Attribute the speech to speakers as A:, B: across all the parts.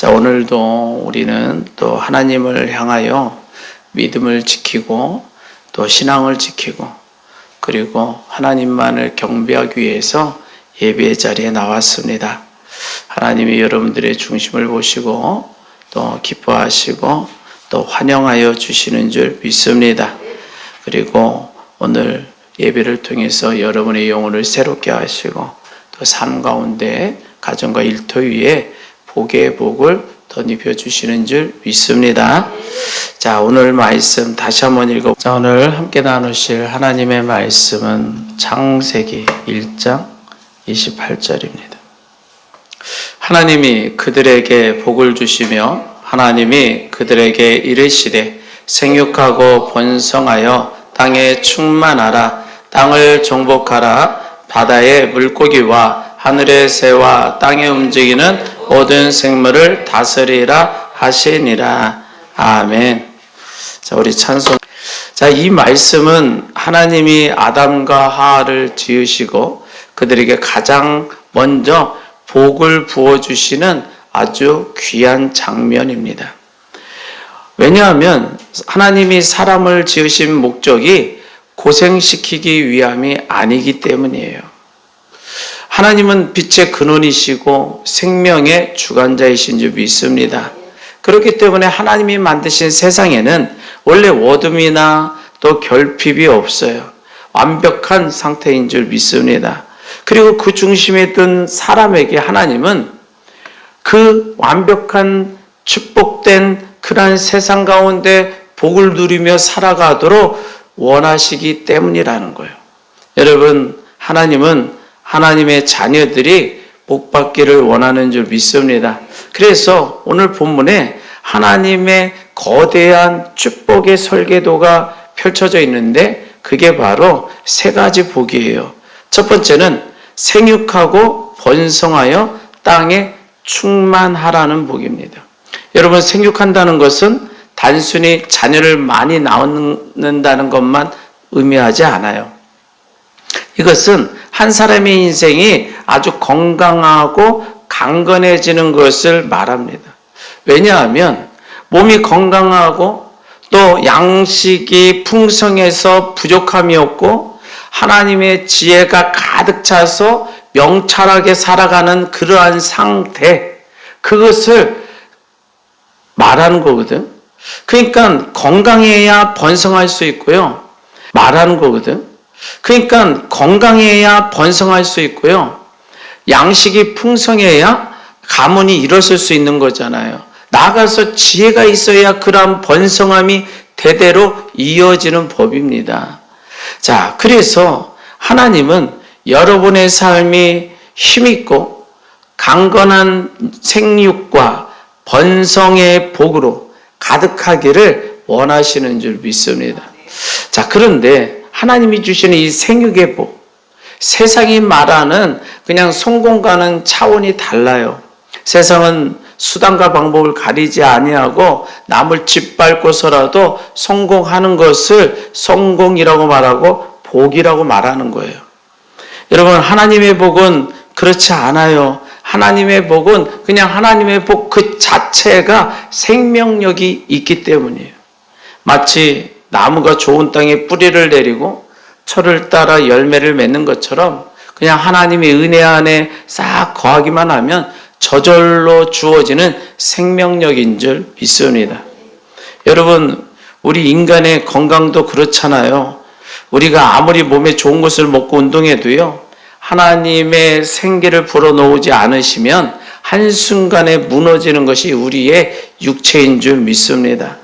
A: 자, 오늘도 우리는 또 하나님을 향하여 믿음을 지키고 또 신앙을 지키고 그리고 하나님만을 경배하기 위해서 예배의 자리에 나왔습니다. 하나님이 여러분들의 중심을 보시고 또 기뻐하시고 또 환영하여 주시는 줄 믿습니다. 그리고 오늘 예배를 통해서 여러분의 영혼을 새롭게 하시고 또 삶 가운데 가정과 일터 위에 복의 복을 덧입혀 주시는 줄 믿습니다. 자, 오늘 말씀 다시 한번 읽어. 자, 오늘 함께 나누실 하나님의 말씀은 창세기 1장 28절입니다. 하나님이 그들에게 복을 주시며 하나님이 그들에게 이르시되 생육하고 번성하여 땅에 충만하라. 땅을 정복하라. 바다의 물고기와 하늘의 새와 땅에 움직이는 모든 생물을 다스리라 하시니라. 아멘. 자, 우리 찬송. 자, 이 말씀은 하나님이 아담과 하와를 지으시고 그들에게 가장 먼저 복을 부어주시는 아주 귀한 장면입니다. 왜냐하면 하나님이 사람을 지으신 목적이 고생시키기 위함이 아니기 때문이에요. 하나님은 빛의 근원이시고 생명의 주관자이신 줄 믿습니다. 그렇기 때문에 하나님이 만드신 세상에는 원래 어둠이나 또 결핍이 없어요. 완벽한 상태인 줄 믿습니다. 그리고 그 중심에 든 사람에게 하나님은 그 완벽한 축복된 그러한 세상 가운데 복을 누리며 살아가도록 원하시기 때문이라는 거예요. 여러분, 하나님은 하나님의 자녀들이 복받기를 원하는 줄 믿습니다. 그래서 오늘 본문에 하나님의 거대한 축복의 설계도가 펼쳐져 있는데 그게 바로 세 가지 복이에요. 첫 번째는 생육하고 번성하여 땅에 충만하라는 복입니다. 여러분, 생육한다는 것은 단순히 자녀를 많이 낳는다는 것만 의미하지 않아요. 이것은 한 사람의 인생이 아주 건강하고 강건해지는 것을 말합니다. 왜냐하면 몸이 건강하고 또 양식이 풍성해서 부족함이 없고 하나님의 지혜가 가득 차서 명철하게 살아가는 그러한 상태, 그것을 말하는 거거든. 그러니까 건강해야 번성할 수 있고요. 말하는 거거든. 그러니까 건강해야 번성할 수 있고요. 양식이 풍성해야 가문이 일어설 수 있는 거잖아요. 나아가서 지혜가 있어야 그러한 번성함이 대대로 이어지는 법입니다. 자, 그래서 하나님은 여러분의 삶이 힘있고 강건한 생육과 번성의 복으로 가득하기를 원하시는 줄 믿습니다. 자, 그런데 하나님이 주시는 이 생육의 복, 세상이 말하는 그냥 성공과는 차원이 달라요. 세상은 수단과 방법을 가리지 아니하고 남을 짓밟고서라도 성공하는 것을 성공이라고 말하고 복이라고 말하는 거예요. 여러분, 하나님의 복은 그렇지 않아요. 하나님의 복은 그냥 하나님의 복 그 자체가 생명력이 있기 때문이에요. 마치 나무가 좋은 땅에 뿌리를 내리고 철을 따라 열매를 맺는 것처럼 그냥 하나님의 은혜 안에 싹 거하기만 하면 저절로 주어지는 생명력인 줄 믿습니다. 여러분, 우리 인간의 건강도 그렇잖아요. 우리가 아무리 몸에 좋은 것을 먹고 운동해도요, 하나님의 생기를 불어넣지 않으시면 한순간에 무너지는 것이 우리의 육체인 줄 믿습니다.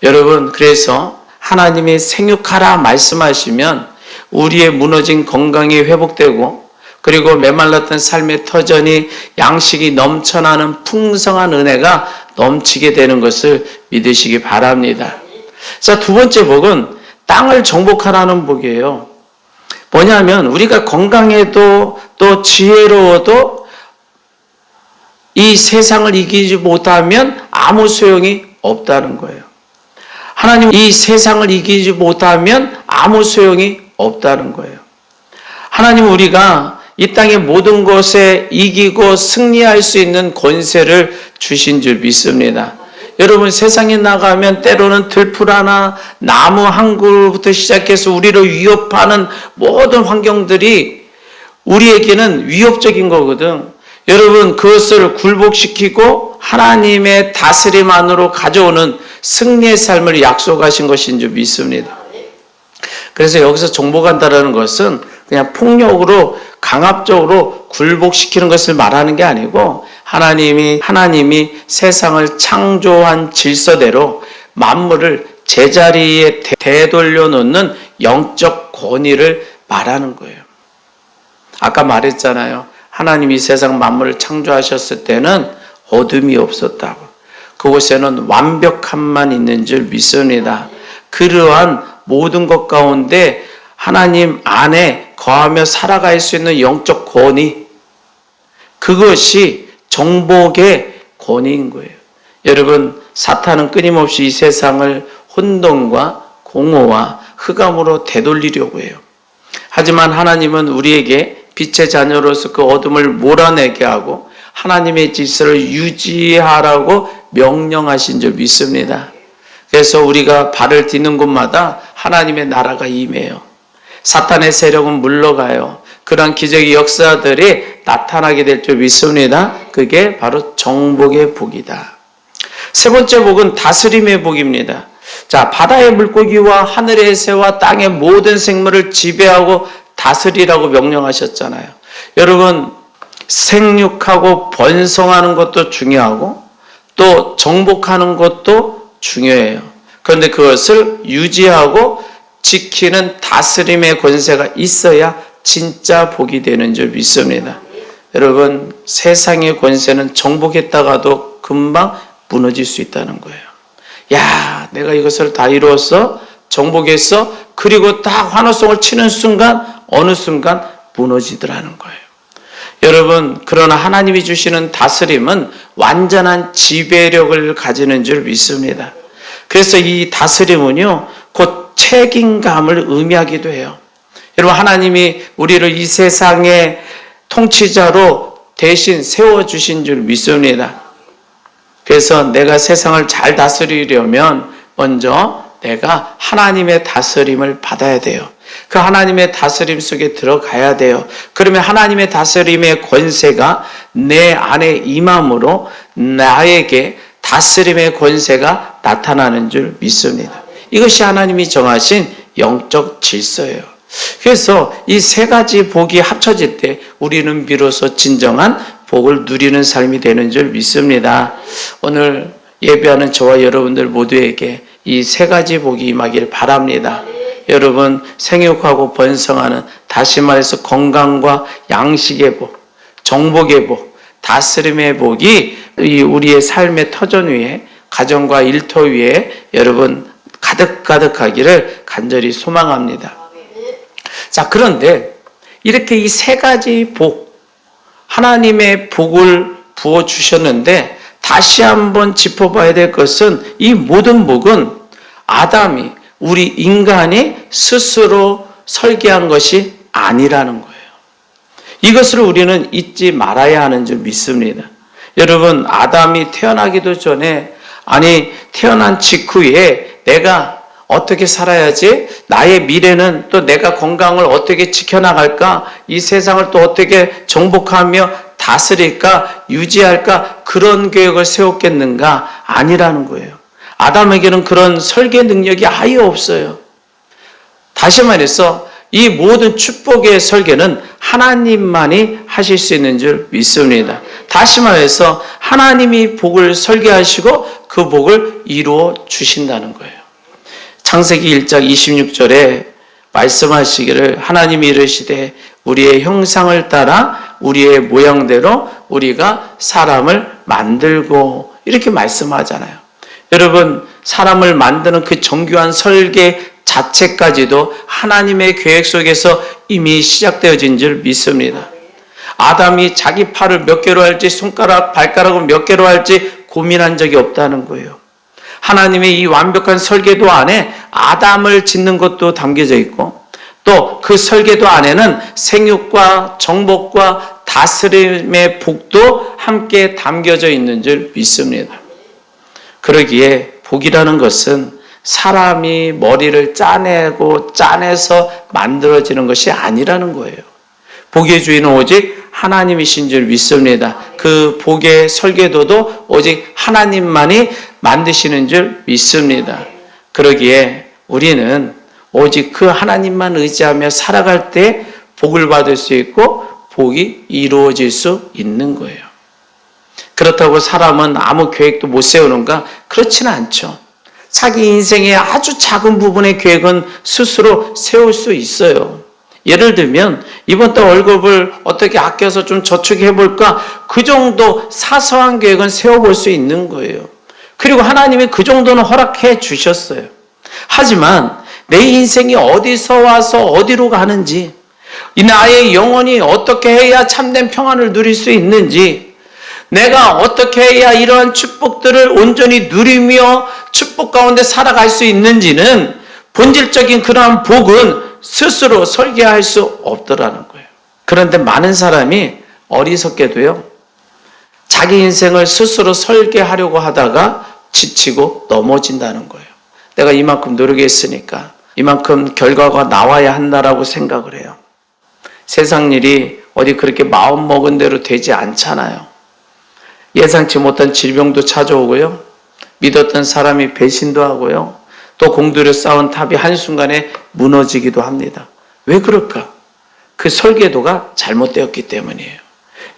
A: 여러분, 그래서 하나님이 생육하라 말씀하시면 우리의 무너진 건강이 회복되고 그리고 메말랐던 삶의 터전이 양식이 넘쳐나는 풍성한 은혜가 넘치게 되는 것을 믿으시기 바랍니다. 자, 두 번째 복은 땅을 정복하라는 복이에요. 뭐냐면 우리가 건강해도 또 지혜로워도 이 세상을 이기지 못하면 아무 소용이 없다는 거예요. 하나님, 이 세상을 이기지 못하면 아무 소용이 없다는 거예요. 하나님, 우리가 이 땅의 모든 것에 이기고 승리할 수 있는 권세를 주신 줄 믿습니다. 여러분, 세상에 나가면 때로는 들풀 하나, 나무 한 그루부터 시작해서 우리를 위협하는 모든 환경들이 우리에게는 위협적인 거거든. 여러분, 그것을 굴복시키고 하나님의 다스림 안으로 가져오는 승리의 삶을 약속하신 것인 줄 믿습니다. 그래서 여기서 정복한다는 것은 그냥 폭력으로 강압적으로 굴복시키는 것을 말하는 게 아니고 하나님이 세상을 창조한 질서대로 만물을 제자리에 되돌려 놓는 영적 권위를 말하는 거예요. 아까 말했잖아요. 하나님이 세상 만물을 창조하셨을 때는 어둠이 없었다고. 그곳에는 완벽함만 있는 줄 믿습니다. 그러한 모든 것 가운데 하나님 안에 거하며 살아갈 수 있는 영적 권위, 그것이 정복의 권위인 거예요. 여러분, 사탄은 끊임없이 이 세상을 혼돈과 공허와 흑암으로 되돌리려고 해요. 하지만 하나님은 우리에게 빛의 자녀로서 그 어둠을 몰아내게 하고 하나님의 질서를 유지하라고 명령하신 줄 믿습니다. 그래서 우리가 발을 디는 곳마다 하나님의 나라가 임해요. 사탄의 세력은 물러가요. 그런 기적의 역사들이 나타나게 될 줄 믿습니다. 그게 바로 정복의 복이다. 세 번째 복은 다스림의 복입니다. 자, 바다의 물고기와 하늘의 새와 땅의 모든 생물을 지배하고 다스리라고 명령하셨잖아요. 여러분, 생육하고 번성하는 것도 중요하고 또 정복하는 것도 중요해요. 그런데 그것을 유지하고 지키는 다스림의 권세가 있어야 진짜 복이 되는 줄 믿습니다. 여러분, 세상의 권세는 정복했다가도 금방 무너질 수 있다는 거예요. 야, 내가 이것을 다 이루었어? 정복했어? 그리고 딱 환호성을 치는 순간 어느 순간 무너지더라는 거예요. 여러분, 그러나 하나님이 주시는 다스림은 완전한 지배력을 가지는 줄 믿습니다. 그래서 이 다스림은요, 곧 책임감을 의미하기도 해요. 여러분, 하나님이 우리를 이 세상의 통치자로 대신 세워주신 줄 믿습니다. 그래서 내가 세상을 잘 다스리려면 먼저 내가 하나님의 다스림을 받아야 돼요. 그 하나님의 다스림 속에 들어가야 돼요. 그러면 하나님의 다스림의 권세가 내 안에 임함으로 나에게 다스림의 권세가 나타나는 줄 믿습니다. 이것이 하나님이 정하신 영적 질서예요. 그래서 이 세 가지 복이 합쳐질 때 우리는 비로소 진정한 복을 누리는 삶이 되는 줄 믿습니다. 오늘 예배하는 저와 여러분들 모두에게 이 세 가지 복이 임하길 바랍니다. 여러분, 생육하고 번성하는, 다시 말해서 건강과 양식의 복, 정복의 복, 다스림의 복이 우리의 삶의 터전 위에, 가정과 일터 위에 여러분 가득가득하기를 간절히 소망합니다. 자, 그런데 이렇게 이 세 가지 복, 하나님의 복을 부어주셨는데 다시 한번 짚어봐야 될 것은 이 모든 복은 아담이, 우리 인간이 스스로 설계한 것이 아니라는 거예요. 이것을 우리는 잊지 말아야 하는 줄 믿습니다. 여러분, 아담이 태어나기도 전에, 태어난 직후에 내가 어떻게 살아야지? 나의 미래는 또 내가 건강을 어떻게 지켜나갈까? 이 세상을 또 어떻게 정복하며 다스릴까? 유지할까? 그런 계획을 세웠겠는가? 아니라는 거예요. 아담에게는 그런 설계 능력이 아예 없어요. 다시 말해서 이 모든 축복의 설계는 하나님만이 하실 수 있는 줄 믿습니다. 다시 말해서 하나님이 복을 설계하시고 그 복을 이루어 주신다는 거예요. 창세기 1장 26절에 말씀하시기를 하나님이 이르시되 우리의 형상을 따라 우리의 모양대로 우리가 사람을 만들고, 이렇게 말씀하잖아요. 여러분, 사람을 만드는 그 정교한 설계 자체까지도 하나님의 계획 속에서 이미 시작되어진 줄 믿습니다. 아담이 자기 팔을 몇 개로 할지, 손가락, 발가락을 몇 개로 할지 고민한 적이 없다는 거예요. 하나님의 이 완벽한 설계도 안에 아담을 짓는 것도 담겨져 있고, 또 그 설계도 안에는 생육과 정복과 다스림의 복도 함께 담겨져 있는 줄 믿습니다. 그러기에 복이라는 것은 사람이 머리를 짜내서 만들어지는 것이 아니라는 거예요. 복의 주인은 오직 하나님이신 줄 믿습니다. 그 복의 설계도도 오직 하나님만이 만드시는 줄 믿습니다. 그러기에 우리는 오직 그 하나님만 의지하며 살아갈 때 복을 받을 수 있고 복이 이루어질 수 있는 거예요. 그렇다고 사람은 아무 계획도 못 세우는가? 그렇지는 않죠. 자기 인생의 아주 작은 부분의 계획은 스스로 세울 수 있어요. 예를 들면 이번 달 월급을 어떻게 아껴서 좀 저축해 볼까? 그 정도 사소한 계획은 세워볼 수 있는 거예요. 그리고 하나님이 그 정도는 허락해 주셨어요. 하지만 내 인생이 어디서 와서 어디로 가는지, 이 나의 영혼이 어떻게 해야 참된 평안을 누릴 수 있는지, 내가 어떻게 해야 이러한 축복들을 온전히 누리며 축복 가운데 살아갈 수 있는지는 본질적인 그러한 복은 스스로 설계할 수 없더라는 거예요. 그런데 많은 사람이 어리석게도요, 자기 인생을 스스로 설계하려고 하다가 지치고 넘어진다는 거예요. 내가 이만큼 노력했으니까 이만큼 결과가 나와야 한다라고 생각을 해요. 세상 일이 어디 그렇게 마음먹은 대로 되지 않잖아요. 예상치 못한 질병도 찾아오고요. 믿었던 사람이 배신도 하고요. 또 공들여 쌓은 탑이 한순간에 무너지기도 합니다. 왜 그럴까? 그 설계도가 잘못되었기 때문이에요.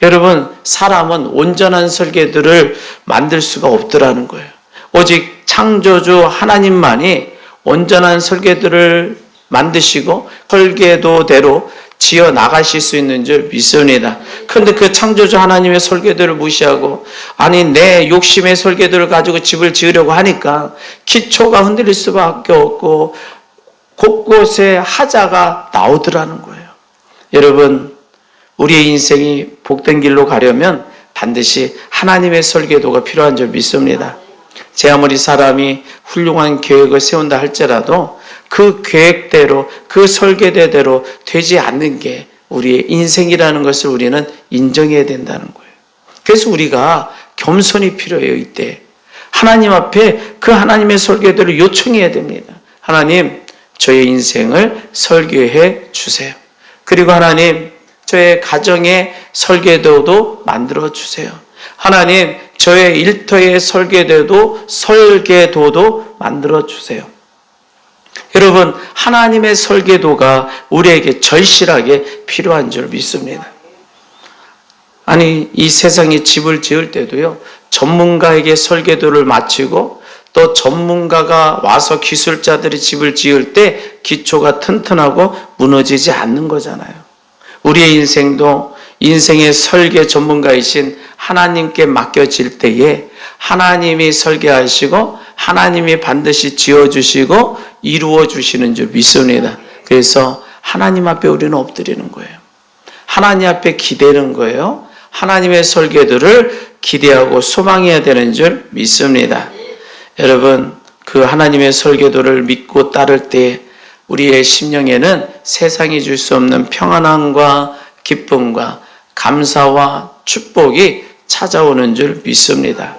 A: 여러분, 사람은 온전한 설계도를 만들 수가 없더라는 거예요. 오직 창조주 하나님만이 온전한 설계도를 만드시고 설계도대로 지어 나가실 수 있는 줄 믿습니다. 그런데 그 창조주 하나님의 설계도를 무시하고, 아니 내 욕심의 설계도를 가지고 집을 지으려고 하니까 기초가 흔들릴 수밖에 없고 곳곳에 하자가 나오더라는 거예요. 여러분, 우리의 인생이 복된 길로 가려면 반드시 하나님의 설계도가 필요한 줄 믿습니다. 제 아무리 사람이 훌륭한 계획을 세운다 할지라도 그 계획대로, 그 설계대로 되지 않는 게 우리의 인생이라는 것을 우리는 인정해야 된다는 거예요. 그래서 우리가 겸손이 필요해요. 이때 하나님 앞에 그 하나님의 설계대로 요청해야 됩니다. 하나님, 저의 인생을 설계해 주세요. 그리고 하나님, 저의 가정의 설계도도 만들어 주세요. 하나님, 저의 일터의 설계도도 만들어 주세요. 여러분, 하나님의 설계도가 우리에게 절실하게 필요한 줄 믿습니다. 아니, 이 세상에 집을 지을 때도요, 전문가에게 설계도를 마치고 또 전문가가 와서 기술자들이 집을 지을 때 기초가 튼튼하고 무너지지 않는 거잖아요. 우리의 인생도 인생의 설계 전문가이신 하나님께 맡겨질 때에 하나님이 설계하시고 하나님이 반드시 지어주시고 이루어주시는 줄 믿습니다. 그래서 하나님 앞에 우리는 엎드리는 거예요. 하나님 앞에 기대는 거예요. 하나님의 설계도를 기대하고 소망해야 되는 줄 믿습니다. 여러분, 그 하나님의 설계도를 믿고 따를 때 우리의 심령에는 세상이 줄 수 없는 평안함과 기쁨과 감사와 축복이 찾아오는 줄 믿습니다.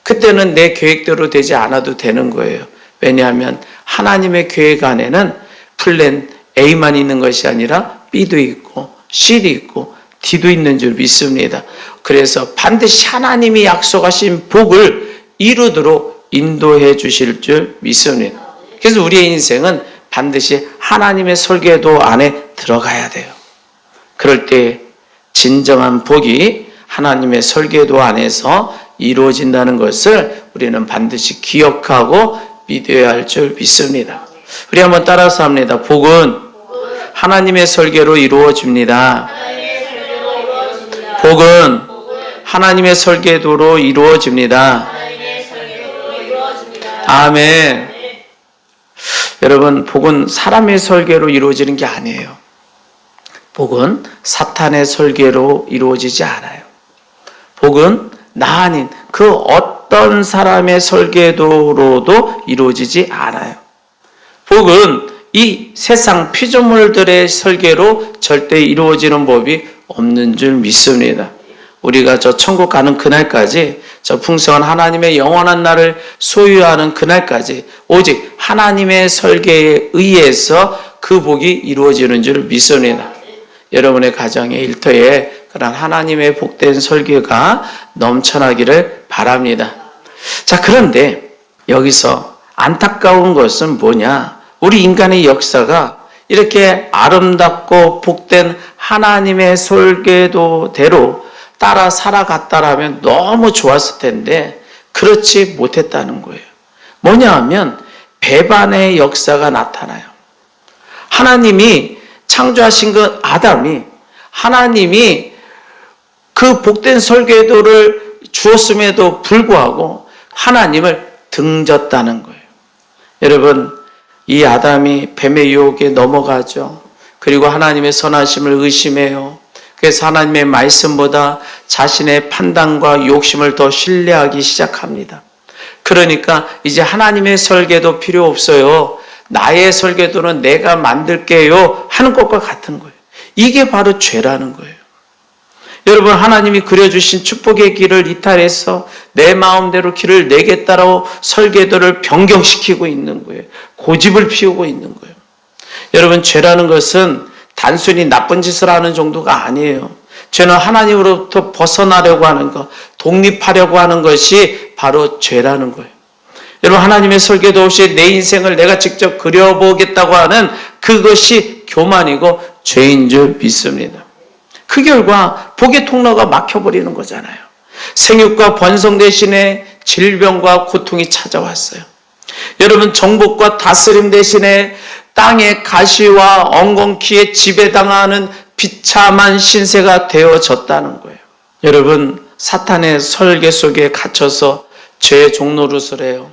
A: 그때는 내 계획대로 되지 않아도 되는 거예요. 왜냐하면 하나님의 계획 안에는 플랜 A만 있는 것이 아니라 B도 있고 C도 있고 D도 있는 줄 믿습니다. 그래서 반드시 하나님이 약속하신 복을 이루도록 인도해 주실 줄 믿습니다. 그래서 우리의 인생은 반드시 하나님의 설계도 안에 들어가야 돼요. 그럴 때 진정한 복이 하나님의 설계도 안에서 이루어진다는 것을 우리는 반드시 기억하고 믿어야 할 줄 믿습니다. 우리 한번 따라서 합니다. 복은 하나님의 설계로 이루어집니다. 복은 하나님의 설계도로 이루어집니다. 아멘. 여러분, 복은 사람의 설계로 이루어지는 게 아니에요. 복은 사탄의 설계로 이루어지지 않아요. 복은 나 아닌 그 어떤 사람의 설계도로도 이루어지지 않아요. 복은 이 세상 피조물들의 설계로 절대 이루어지는 법이 없는 줄 믿습니다. 우리가 저 천국 가는 그날까지, 저 풍성한 하나님의 영원한 날을 소유하는 그날까지 오직 하나님의 설계에 의해서 그 복이 이루어지는 줄 믿습니다. 여러분의 가정의 일터에 그런 하나님의 복된 설계가 넘쳐나기를 바랍니다. 자, 그런데 여기서 안타까운 것은 뭐냐? 우리 인간의 역사가 이렇게 아름답고 복된 하나님의 설계도대로 따라 살아갔다라면 너무 좋았을 텐데 그렇지 못했다는 거예요. 뭐냐 하면 배반의 역사가 나타나요. 하나님이 창조하신 그 아담이 하나님이 그 복된 설계도를 주었음에도 불구하고 하나님을 등졌다는 거예요. 여러분, 이 아담이 뱀의 유혹에 넘어가죠. 그리고 하나님의 선하심을 의심해요. 그래서 하나님의 말씀보다 자신의 판단과 욕심을 더 신뢰하기 시작합니다. 그러니까 이제 하나님의 설계도 필요 없어요. 나의 설계도는 내가 만들게요 하는 것과 같은 거예요. 이게 바로 죄라는 거예요. 여러분, 하나님이 그려주신 축복의 길을 이탈해서 내 마음대로 길을 내겠다라고 설계도를 변경시키고 있는 거예요. 고집을 피우고 있는 거예요. 여러분, 죄라는 것은 단순히 나쁜 짓을 하는 정도가 아니에요. 죄는 하나님으로부터 벗어나려고 하는 것, 독립하려고 하는 것이 바로 죄라는 거예요. 여러분, 하나님의 설계도 없이 내 인생을 내가 직접 그려보겠다고 하는 그것이 교만이고 죄인 줄 믿습니다. 그 결과 복의 통로가 막혀버리는 거잖아요. 생육과 번성 대신에 질병과 고통이 찾아왔어요. 여러분, 정복과 다스림 대신에 땅의 가시와 엉겅퀴에 지배당하는 비참한 신세가 되어졌다는 거예요. 여러분, 사탄의 설계 속에 갇혀서 죄의 종노릇을 해요.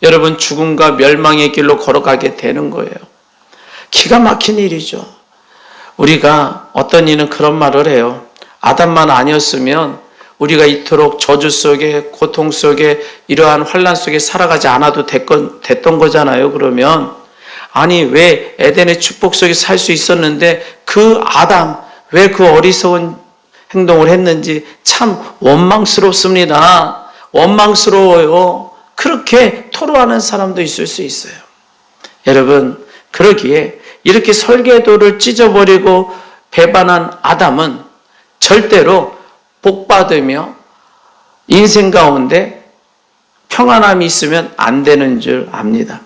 A: 여러분, 죽음과 멸망의 길로 걸어가게 되는 거예요. 기가 막힌 일이죠. 우리가 어떤 이는 그런 말을 해요. 아담만 아니었으면 우리가 이토록 저주 속에 고통 속에 이러한 환난 속에 살아가지 않아도 됐던 거잖아요. 그러면 아니 왜 에덴의 축복 속에 살 수 있었는데 그 아담 왜 그 어리석은 행동을 했는지 참 원망스럽습니다. 원망스러워요. 그렇게 토로하는 사람도 있을 수 있어요. 여러분, 그러기에 이렇게 설계도를 찢어버리고 배반한 아담은 절대로 복받으며 인생 가운데 평안함이 있으면 안 되는 줄 압니다.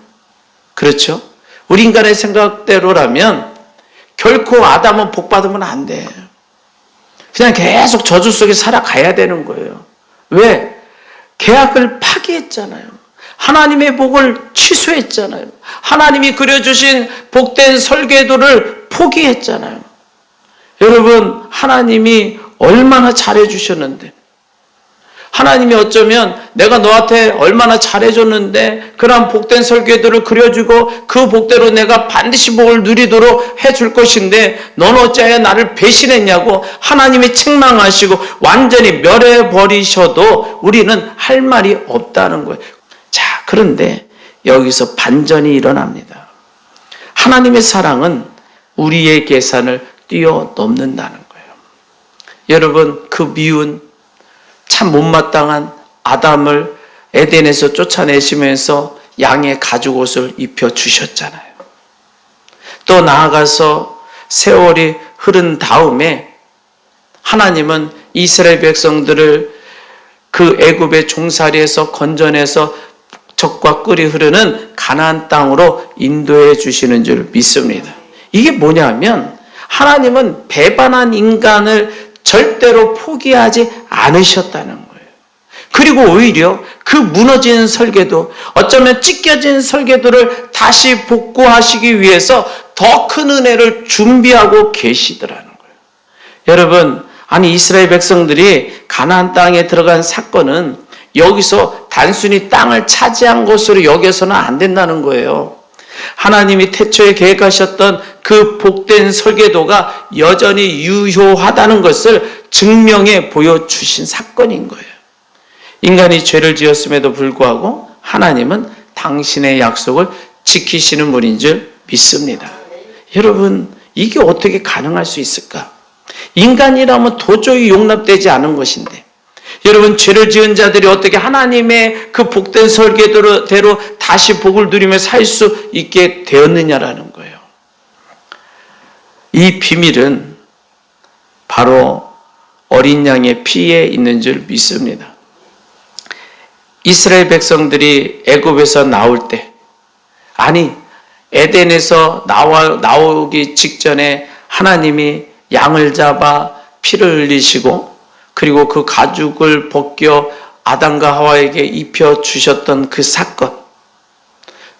A: 그렇죠? 우리 인간의 생각대로라면 결코 아담은 복받으면 안 돼. 그냥 계속 저주 속에 살아가야 되는 거예요. 왜? 계약을 파기했잖아요. 하나님의 복을 취소했잖아요. 하나님이 그려주신 복된 설계도를 포기했잖아요. 여러분, 하나님이 얼마나 잘해주셨는데, 하나님이 어쩌면 내가 너한테 얼마나 잘해줬는데 그런 복된 설계도를 그려주고 그 복대로 내가 반드시 복을 누리도록 해줄 것인데 너는 어찌하여 나를 배신했냐고 하나님이 책망하시고 완전히 멸해버리셔도 우리는 할 말이 없다는 거예요. 자, 그런데 여기서 반전이 일어납니다. 하나님의 사랑은 우리의 계산을 뛰어넘는다는 거예요. 여러분, 그 미운 참 못마땅한 아담을 에덴에서 쫓아내시면서 양의 가죽옷을 입혀주셨잖아요. 또 나아가서 세월이 흐른 다음에 하나님은 이스라엘 백성들을 그 애굽의 종살이에서 건져내서 적과 꿀이 흐르는 가나안 땅으로 인도해 주시는 줄 믿습니다. 이게 뭐냐면 하나님은 배반한 인간을 절대로 포기하지 않으셨다는 거예요. 그리고 오히려 그 무너진 설계도, 어쩌면 찢겨진 설계도를 다시 복구하시기 위해서 더 큰 은혜를 준비하고 계시더라는 거예요. 여러분, 아니 이스라엘 백성들이 가나안 땅에 들어간 사건은 여기서 단순히 땅을 차지한 것으로 여겨서는 안 된다는 거예요. 하나님이 태초에 계획하셨던 그 복된 설계도가 여전히 유효하다는 것을 증명해 보여주신 사건인 거예요. 인간이 죄를 지었음에도 불구하고 하나님은 당신의 약속을 지키시는 분인 줄 믿습니다. 여러분, 이게 어떻게 가능할 수 있을까? 인간이라면 도저히 용납되지 않은 것인데, 여러분, 죄를 지은 자들이 어떻게 하나님의 그 복된 설계대로 다시 복을 누리며 살 수 있게 되었느냐라는 거예요. 이 비밀은 바로 어린 양의 피에 있는 줄 믿습니다. 이스라엘 백성들이 애굽에서 나올 때, 아니 에덴에서 나오기 직전에 하나님이 양을 잡아 피를 흘리시고 그리고 그 가죽을 벗겨 아담과 하와에게 입혀 주셨던 그 사건,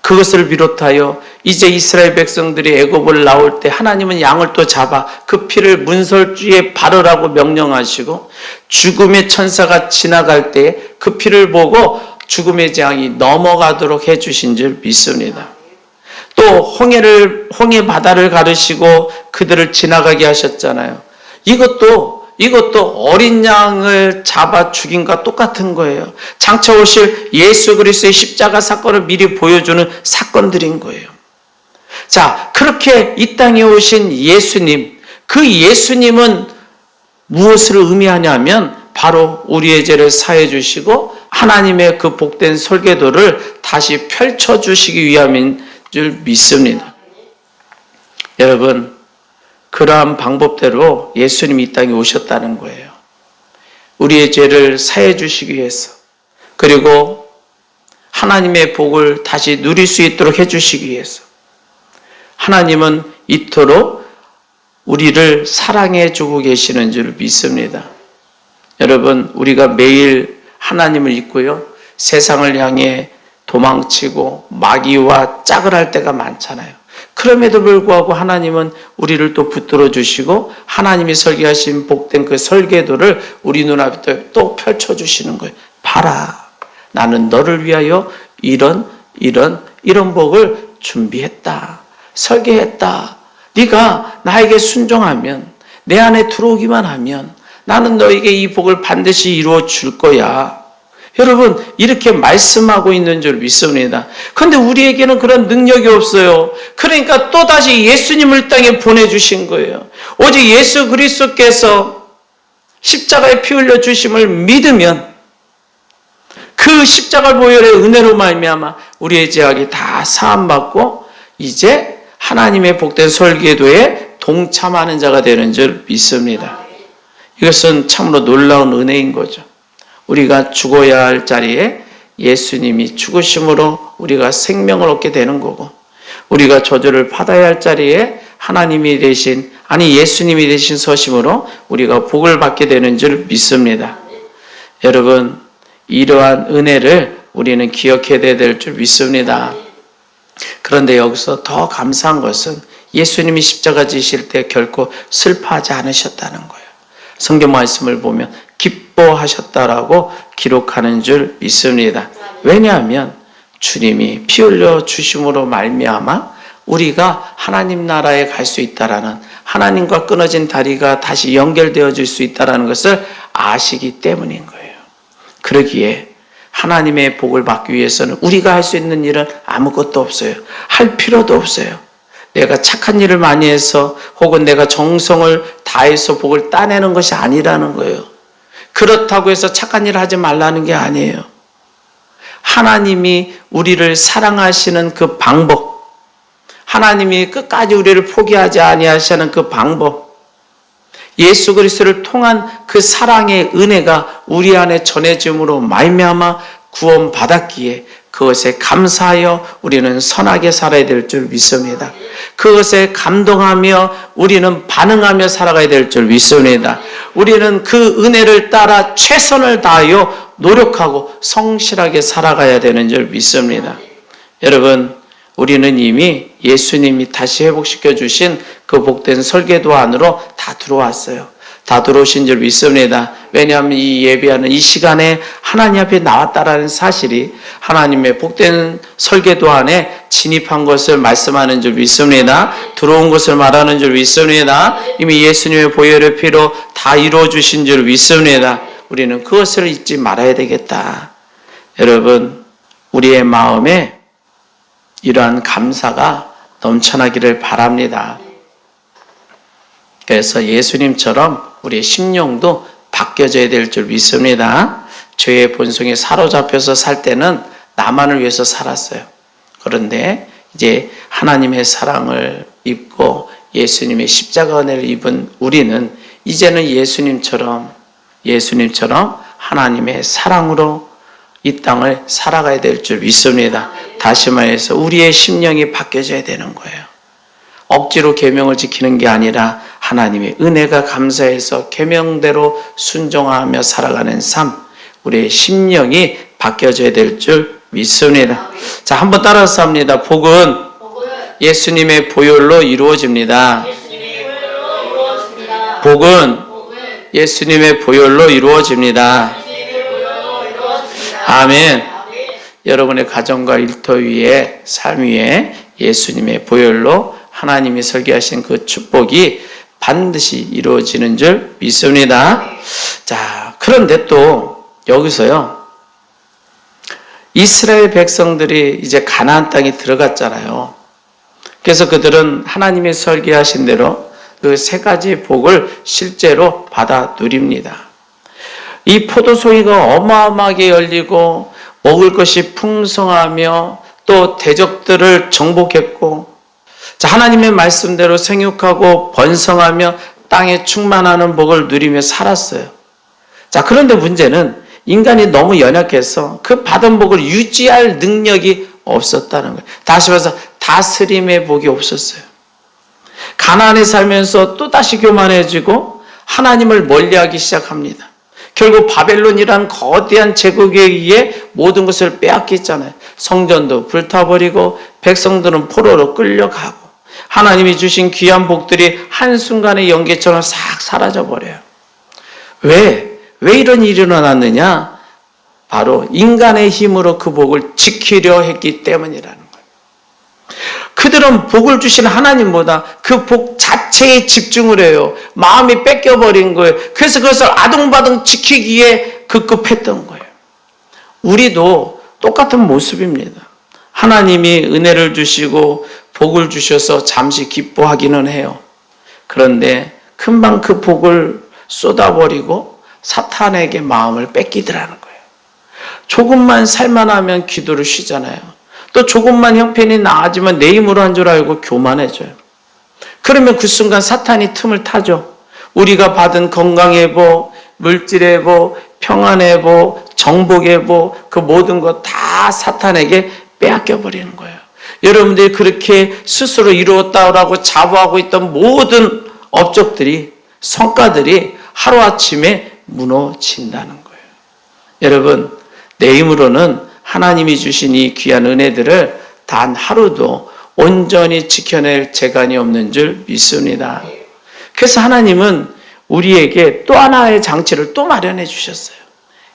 A: 그것을 비롯하여 이제 이스라엘 백성들이 애굽을 나올 때 하나님은 양을 또 잡아 그 피를 문설주에 바르라고 명령하시고 죽음의 천사가 지나갈 때 그 피를 보고 죽음의 재앙이 넘어가도록 해주신 줄 믿습니다. 또 홍해 바다를 가르시고 그들을 지나가게 하셨잖아요. 이것도 어린 양을 잡아 죽인과 똑같은 거예요. 장차 오실 예수 그리스도의 십자가 사건을 미리 보여주는 사건들인 거예요. 자, 그렇게 이 땅에 오신 예수님, 그 예수님은 무엇을 의미하냐면 바로 우리의 죄를 사해 주시고 하나님의 그 복된 설계도를 다시 펼쳐주시기 위함인 줄 믿습니다. 여러분, 그러한 방법대로 예수님이 이 땅에 오셨다는 거예요. 우리의 죄를 사해 주시기 위해서, 그리고 하나님의 복을 다시 누릴 수 있도록 해주시기 위해서, 하나님은 이토록 우리를 사랑해 주고 계시는 줄 믿습니다. 여러분, 우리가 매일 하나님을 잊고요, 세상을 향해 도망치고 마귀와 짝을 할 때가 많잖아요. 그럼에도 불구하고 하나님은 우리를 또 붙들어 주시고 하나님이 설계하신 복된 그 설계도를 우리 눈앞에 또 펼쳐주시는 거예요. 봐라, 나는 너를 위하여 이런 복을 준비했다, 설계했다. 네가 나에게 순종하면, 내 안에 들어오기만 하면 나는 너에게 이 복을 반드시 이루어 줄 거야. 여러분, 이렇게 말씀하고 있는 줄 믿습니다. 그런데 우리에게는 그런 능력이 없어요. 그러니까 또다시 예수님을 땅에 보내주신 거예요. 오직 예수 그리스도께서 십자가에 피 흘려 주심을 믿으면 그 십자가 보혈의 은혜로 말미암아 우리의 죄악이 다 사함받고 이제 하나님의 복된 설계도에 동참하는 자가 되는 줄 믿습니다. 이것은 참으로 놀라운 은혜인 거죠. 우리가 죽어야 할 자리에 예수님이 죽으심으로 우리가 생명을 얻게 되는 거고, 우리가 저주를 받아야 할 자리에 예수님이 대신 서심으로 우리가 복을 받게 되는 줄 믿습니다. 여러분, 이러한 은혜를 우리는 기억해야 될 줄 믿습니다. 그런데 여기서 더 감사한 것은 예수님이 십자가 지실 때 결코 슬퍼하지 않으셨다는 거예요. 성경 말씀을 보면 기뻐하셨다라고 기록하는 줄 믿습니다. 왜냐하면 주님이 피 흘려 주심으로 말미암아 우리가 하나님 나라에 갈 수 있다라는, 하나님과 끊어진 다리가 다시 연결되어질 수 있다라는 것을 아시기 때문인 거예요. 그러기에 하나님의 복을 받기 위해서는 우리가 할 수 있는 일은 아무것도 없어요. 할 필요도 없어요. 내가 착한 일을 많이 해서 혹은 내가 정성을 다해서 복을 따내는 것이 아니라는 거예요. 그렇다고 해서 착한 일을 하지 말라는 게 아니에요. 하나님이 우리를 사랑하시는 그 방법, 하나님이 끝까지 우리를 포기하지 아니하시는 그 방법, 예수 그리스도를 통한 그 사랑의 은혜가 우리 안에 전해짐으로 말미암아 구원받았기에 그것에 감사하여 우리는 선하게 살아야 될 줄 믿습니다. 그것에 감동하며 우리는 반응하며 살아가야 될 줄 믿습니다. 우리는 그 은혜를 따라 최선을 다하여 노력하고 성실하게 살아가야 되는 줄 믿습니다. 여러분, 우리는 이미 예수님이 다시 회복시켜 주신 그 복된 설계도 안으로 다 들어왔어요. 다 들어오신 줄 믿습니다. 왜냐하면 이 예배하는 이 시간에 하나님 앞에 나왔다라는 사실이 하나님의 복된 설계도 안에 진입한 것을 말씀하는 줄 믿습니다. 들어온 것을 말하는 줄 믿습니다. 이미 예수님의 보혈의 피로 다 이루어 주신 줄 믿습니다. 우리는 그것을 잊지 말아야 되겠다. 여러분, 우리의 마음에 이러한 감사가 넘쳐나기를 바랍니다. 그래서 예수님처럼 우리의 심령도 바뀌어져야 될 줄 믿습니다. 죄의 본성에 사로잡혀서 살 때는 나만을 위해서 살았어요. 그런데 이제 하나님의 사랑을 입고 예수님의 십자가 은혜를 입은 우리는 이제는 예수님처럼 하나님의 사랑으로 이 땅을 살아가야 될 줄 믿습니다. 다시 말해서 우리의 심령이 바뀌어져야 되는 거예요. 억지로 계명을 지키는 게 아니라 하나님의 은혜가 감사해서 계명대로 순종하며 살아가는 삶, 우리의 심령이 바뀌어져야 될 줄 믿습니다. 자, 한번 따라서 합니다. 복은 예수님의 보혈로 이루어집니다. 복은 예수님의 보혈로 이루어집니다. 아멘. 여러분의 가정과 일터 위에, 삶 위에 예수님의 보혈로 하나님이 설계하신 그 축복이 반드시 이루어지는 줄 믿습니다. 자, 그런데 또 여기서요, 이스라엘 백성들이 이제 가나안 땅에 들어갔잖아요. 그래서 그들은 하나님이 설계하신 대로 그 세 가지 복을 실제로 받아 누립니다. 이 포도송이가 어마어마하게 열리고 먹을 것이 풍성하며 또 대적들을 정복했고, 자, 하나님의 말씀대로 생육하고 번성하며 땅에 충만하는 복을 누리며 살았어요. 자, 그런데 문제는 인간이 너무 연약해서 그 받은 복을 유지할 능력이 없었다는 거예요. 다시 말해서 다스림의 복이 없었어요. 가나안에 살면서 또다시 교만해지고 하나님을 멀리하기 시작합니다. 결국 바벨론이라는 거대한 제국에 의해 모든 것을 빼앗겼잖아요. 성전도 불타버리고 백성들은 포로로 끌려가고 하나님이 주신 귀한 복들이 한순간에 연기처럼 싹 사라져버려요. 왜 이런 일이 일어났느냐? 바로 인간의 힘으로 그 복을 지키려 했기 때문이라는 거예요. 그들은 복을 주신 하나님보다 그 복 자체에 집중을 해요. 마음이 뺏겨버린 거예요. 그래서 그것을 아둥바둥 지키기에 급급했던 거예요. 우리도 똑같은 모습입니다. 하나님이 은혜를 주시고 복을 주셔서 잠시 기뻐하기는 해요. 그런데 금방 그 복을 쏟아버리고 사탄에게 마음을 뺏기더라는 거예요. 조금만 살만하면 기도를 쉬잖아요. 또 조금만 형편이 나아지면 내 힘으로 한 줄 알고 교만해져요. 그러면 그 순간 사탄이 틈을 타죠. 우리가 받은 건강의 복, 물질의 복, 평안의 복, 정복의 복, 그 모든 것 다 사탄에게 빼앗겨버리는 거예요. 여러분들이 그렇게 스스로 이루었다고 자부하고 있던 모든 업적들이, 성과들이 하루아침에 무너진다는 거예요. 여러분, 내 힘으로는 하나님이 주신 이 귀한 은혜들을 단 하루도 온전히 지켜낼 재간이 없는 줄 믿습니다. 그래서 하나님은 우리에게 또 하나의 장치를 또 마련해 주셨어요.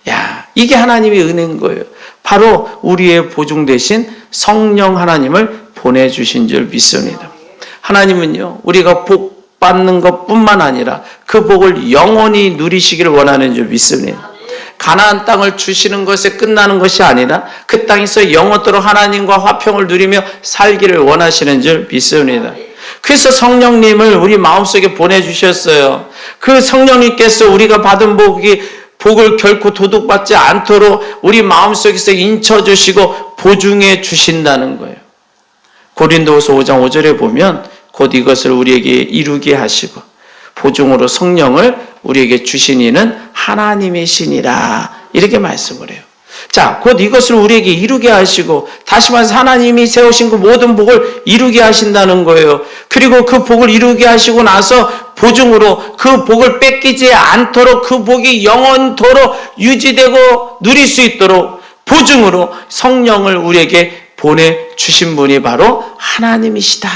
A: 야, 이게 하나님의 은혜인 거예요. 바로 우리의 보증 대신 성령 하나님을 보내주신 줄 믿습니다. 하나님은요, 우리가 복 받는 것뿐만 아니라 그 복을 영원히 누리시기를 원하는 줄 믿습니다. 가나안 땅을 주시는 것에 끝나는 것이 아니라 그 땅에서 영원토록 하나님과 화평을 누리며 살기를 원하시는 줄 믿습니다. 그래서 성령님을 우리 마음속에 보내주셨어요. 그 성령님께서 우리가 받은 복을 결코 도둑받지 않도록 우리 마음속에서 인쳐주시고 보증해 주신다는 거예요. 고린도후서 5장 5절에 보면 곧 이것을 우리에게 이루게 하시고 보증으로 성령을 우리에게 주신 이는 하나님이시니라, 이렇게 말씀을 해요. 자, 곧 이것을 우리에게 이루게 하시고, 다시 말해서 하나님이 세우신 그 모든 복을 이루게 하신다는 거예요. 그리고 그 복을 이루게 하시고 나서 보증으로 그 복을 뺏기지 않도록 그 복이 영원토록 유지되고 누릴 수 있도록 보증으로 성령을 우리에게 보내주신 분이 바로 하나님이시다.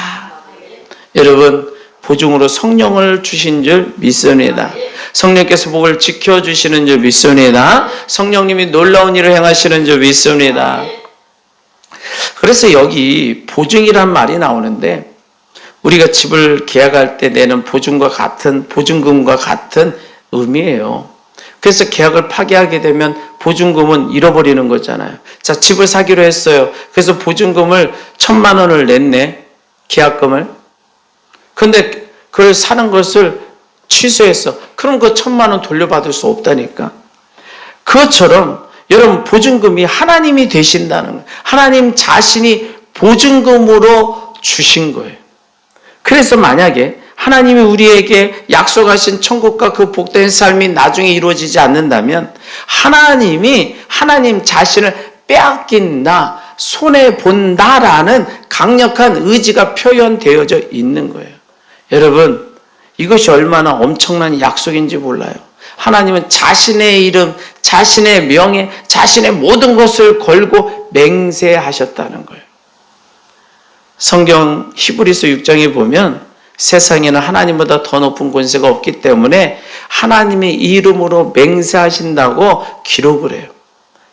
A: 여러분, 보증으로 성령을 주신 줄 믿습니다. 성령께서 복을 지켜주시는 줄 믿습니다. 성령님이 놀라운 일을 행하시는 줄 믿습니다. 그래서 여기 보증이란 말이 나오는데, 우리가 집을 계약할 때 내는 보증금과 같은 의미예요. 그래서 계약을 파기하게 되면 보증금은 잃어버리는 거잖아요. 자, 집을 사기로 했어요. 그래서 보증금을 1,000만 원을 냈네. 계약금을. 근데 그걸 사는 것을 취소했어. 그럼 그 1,000만 원 돌려받을 수 없다니까. 그것처럼 여러분, 보증금이 하나님이 되신다는 거예요. 하나님 자신이 보증금으로 주신 거예요. 그래서 만약에 하나님이 우리에게 약속하신 천국과 그 복된 삶이 나중에 이루어지지 않는다면 하나님 자신을 빼앗긴다, 손해본다라는 강력한 의지가 표현되어져 있는 거예요. 여러분, 이것이 얼마나 엄청난 약속인지 몰라요. 하나님은 자신의 이름, 자신의 명예, 자신의 모든 것을 걸고 맹세하셨다는 거예요. 성경 히브리서 6장에 보면 세상에는 하나님보다 더 높은 권세가 없기 때문에 하나님의 이름으로 맹세하신다고 기록을 해요.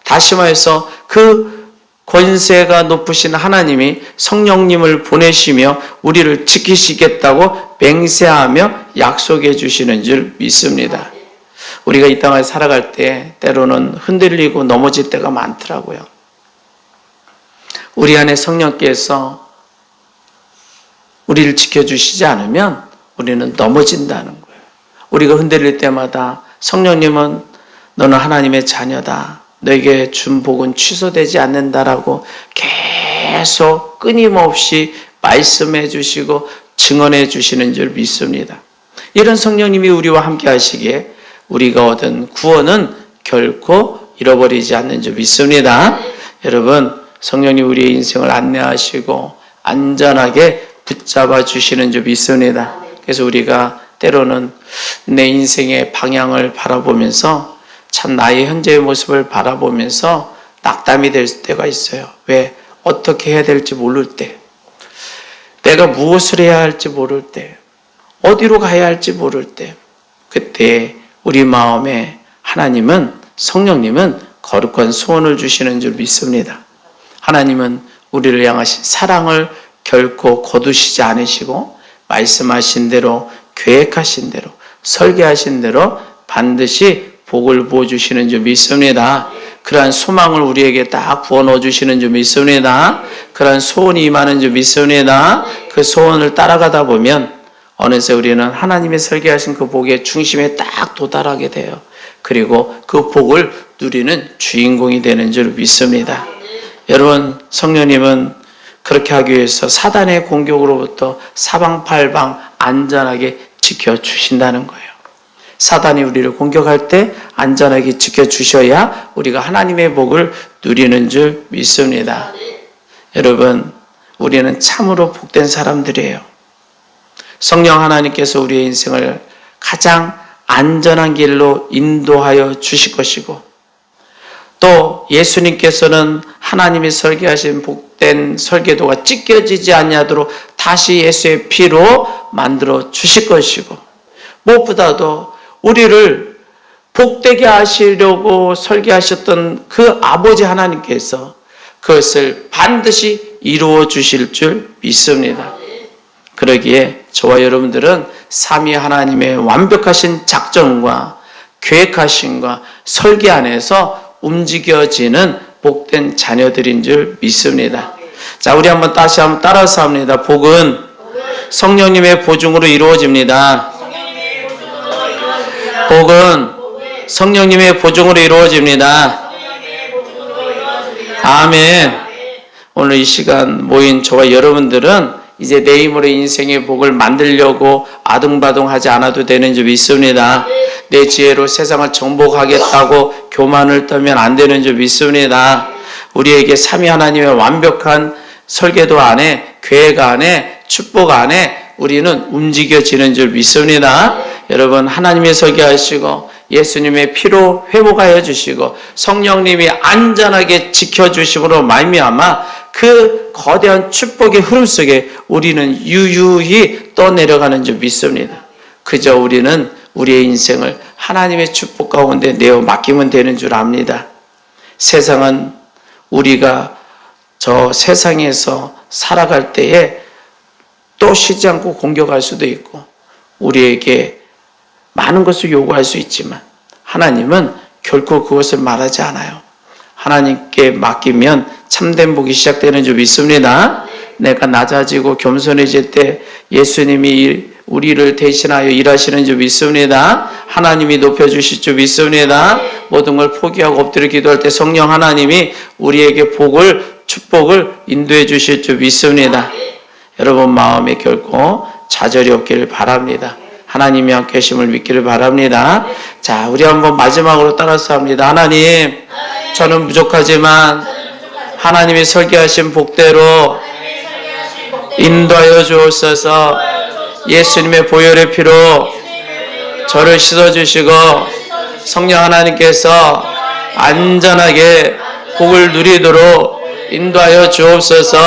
A: 다시 말해서 그 권세가 높으신 하나님이 성령님을 보내시며 우리를 지키시겠다고 맹세하며 약속해 주시는 줄 믿습니다. 우리가 이 땅을 살아갈 때 때로는 흔들리고 넘어질 때가 많더라고요. 우리 안에 성령께서 우리를 지켜주시지 않으면 우리는 넘어진다는 거예요. 우리가 흔들릴 때마다 성령님은 너는 하나님의 자녀다, 너에게 준 복은 취소되지 않는다라고 계속 끊임없이 말씀해 주시고 증언해 주시는 줄 믿습니다. 이런 성령님이 우리와 함께 하시기에 우리가 얻은 구원은 결코 잃어버리지 않는 줄 믿습니다. 여러분, 성령님 우리의 인생을 안내하시고 안전하게 붙잡아 주시는 줄 믿습니다. 그래서 우리가 때로는 내 인생의 방향을 바라보면서 참 나의 현재의 모습을 바라보면서 낙담이 될 때가 있어요. 왜? 어떻게 해야 될지 모를 때, 내가 무엇을 해야 할지 모를 때, 어디로 가야 할지 모를 때, 그때 우리 마음에 하나님은, 성령님은 거룩한 소원을 주시는 줄 믿습니다. 하나님은 우리를 향하신 사랑을 결코 거두시지 않으시고 말씀하신 대로, 계획하신 대로, 설계하신 대로 반드시 복을 부어주시는 줄 믿습니다. 그러한 소망을 우리에게 딱 부어 넣어주시는 줄 믿습니다. 그러한 소원이 임하는 줄 믿습니다. 그 소원을 따라가다 보면 어느새 우리는 하나님의 설계하신 그 복의 중심에 딱 도달하게 돼요. 그리고 그 복을 누리는 주인공이 되는 줄 믿습니다. 여러분, 성령님은 그렇게 하기 위해서 사단의 공격으로부터 사방팔방 안전하게 지켜주신다는 거예요. 사단이 우리를 공격할 때 안전하게 지켜주셔야 우리가 하나님의 복을 누리는 줄 믿습니다. 여러분, 우리는 참으로 복된 사람들이에요. 성령 하나님께서 우리의 인생을 가장 안전한 길로 인도하여 주실 것이고, 또 예수님께서는 하나님이 설계하신 복된 설계도가 찢겨지지 아니하도록 다시 예수의 피로 만들어 주실 것이고, 무엇보다도 우리를 복되게 하시려고 설계하셨던 그 아버지 하나님께서 그것을 반드시 이루어 주실 줄 믿습니다. 그러기에 저와 여러분들은 삼위 하나님의 완벽하신 작전과 계획하심과 설계 안에서 움직여지는 복된 자녀들인 줄 믿습니다. 자, 우리 다시 한번 따라서 합니다. 복은 성령님의 보증으로 이루어집니다. 복은 성령님의 보증으로 이루어집니다. 아멘. 오늘 이 시간 모인 저와 여러분들은 이제 내 힘으로 인생의 복을 만들려고 아둥바둥하지 않아도 되는 줄 믿습니다. 내 지혜로 세상을 정복하겠다고 교만을 떨면 안 되는 줄 믿습니다. 우리에게 삼위 하나님의 완벽한 설계도 안에, 계획 안에, 축복 안에 우리는 움직여지는 줄 믿습니다. 여러분, 하나님이 설계하시고 예수님의 피로 회복하여 주시고 성령님이 안전하게 지켜주심으로 말미암아 그 거대한 축복의 흐름 속에 우리는 유유히 떠내려가는 줄 믿습니다. 그저 우리는 우리의 인생을 하나님의 축복 가운데 내어 맡기면 되는 줄 압니다. 세상은 우리가 저 세상에서 살아갈 때에 또 쉬지 않고 공격할 수도 있고 우리에게 많은 것을 요구할 수 있지만 하나님은 결코 그것을 말하지 않아요. 하나님께 맡기면 참된 복이 시작되는 줄 믿습니다. 내가 낮아지고 겸손해질 때 예수님이 우리를 대신하여 일하시는 줄 믿습니다. 하나님이 높여주실 줄 믿습니다. 모든 걸 포기하고 엎드려 기도할 때 성령 하나님이 우리에게 축복을 인도해 주실 줄 믿습니다. 여러분 마음에 결코 좌절이 없기를 바랍니다. 하나님이 함께 계심을 믿기를 바랍니다. 자, 우리 한번 마지막으로 따라서 합니다. 하나님, 저는 부족하지만 하나님이 설계하신 복대로 인도하여 주옵소서. 예수님의 보혈의 피로 저를 씻어주시고 성령 하나님께서 안전하게 복을 누리도록 인도하여 주옵소서.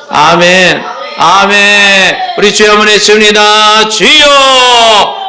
A: 아멘. 아멘. 우리 주여 한번 외칩니다. 주여